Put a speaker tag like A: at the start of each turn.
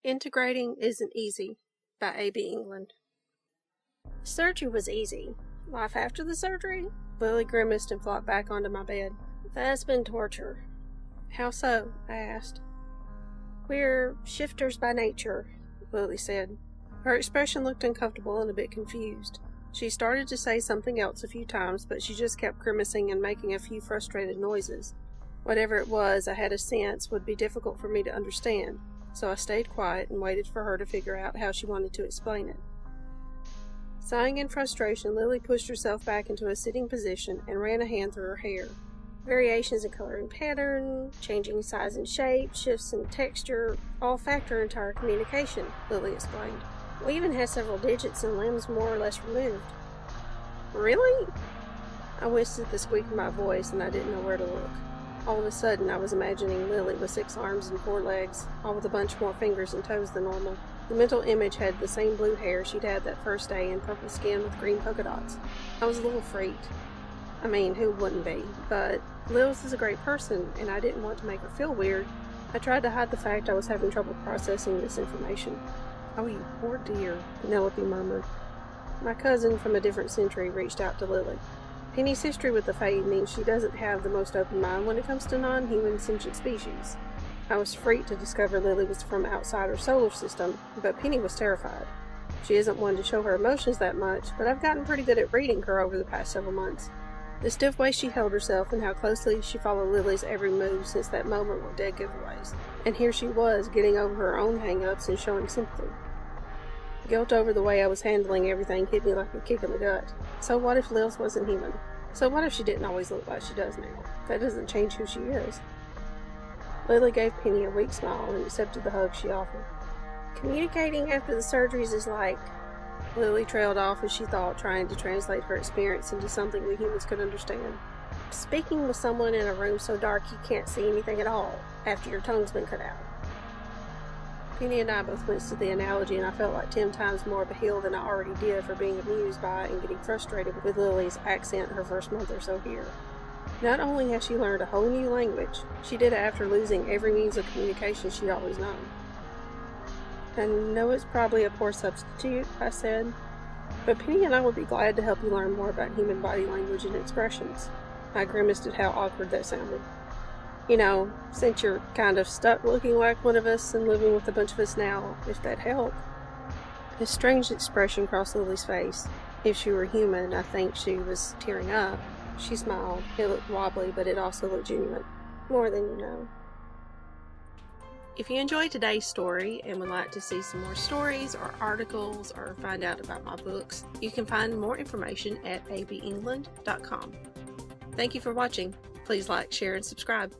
A: Integrating Isn't Easy by A.B. England. Surgery was easy. Life after the surgery? Lily grimaced and flopped back onto my bed. That's been torture. How so? I asked. We're shifters by nature, Lily said. Her expression looked uncomfortable and a bit confused. She started to say something else a few times, but she just kept grimacing and making a few frustrated noises. Whatever it was, I had a sense would be difficult for me to understand, so I stayed quiet and waited for her to figure out how she wanted to explain it. Sighing in frustration, Lily pushed herself back into a sitting position and ran a hand through her hair. Variations in color and pattern, changing size and shape, shifts in texture, all factor into our communication, Lily explained. We even have several digits and limbs more or less removed. Really? I winced at the squeak of my voice and I didn't know where to look. All of a sudden, I was imagining Lily with 6 arms and 4 legs, all with a bunch more fingers and toes than normal. The mental image had the same blue hair she'd had that first day and purple skin with green polka dots. I was a little freaked. I mean, who wouldn't be? But Lil's is a great person, and I didn't want to make her feel weird. I tried to hide the fact I was having trouble processing this information. Oh, you poor dear, Penelope murmured. My cousin from a different century reached out to Lily. Penny's history with the Fae means she doesn't have the most open mind when it comes to non-human sentient species. I was freaked to discover Lily was from outside her solar system, but Penny was terrified. She isn't one to show her emotions that much, but I've gotten pretty good at reading her over the past several months. The stiff way she held herself and how closely she followed Lily's every move since that moment were dead giveaways. And here she was, getting over her own hang-ups and showing sympathy. Guilt over the way I was handling everything hit me like a kick in the gut. So what if Lil wasn't human? So what if she didn't always look like she does now? That doesn't change who she is. Lily gave Penny a weak smile and accepted the hug she offered. Communicating after the surgeries is like... Lily trailed off as she thought, trying to translate her experience into something we humans could understand. Speaking with someone in a room so dark you can't see anything at all, after your tongue's been cut out. Penny and I both winced at the analogy, and I felt like 10 times more of a heel than I already did for being amused by and getting frustrated with Lily's accent her first month or so here. Not only had she learned a whole new language, she did it after losing every means of communication she'd always known. I know it's probably a poor substitute, I said, but Penny and I would be glad to help you learn more about human body language and expressions. I grimaced at how awkward that sounded. You know, since you're kind of stuck looking like one of us and living with a bunch of us now, if that helped. A strange expression crossed Lily's face. If she were human, I think she was tearing up. She smiled. It looked wobbly, but it also looked genuine. More than you know. If you enjoyed today's story and would like to see some more stories or articles or find out about my books, you can find more information at abengland.com. Thank you for watching. Please like, share, and subscribe.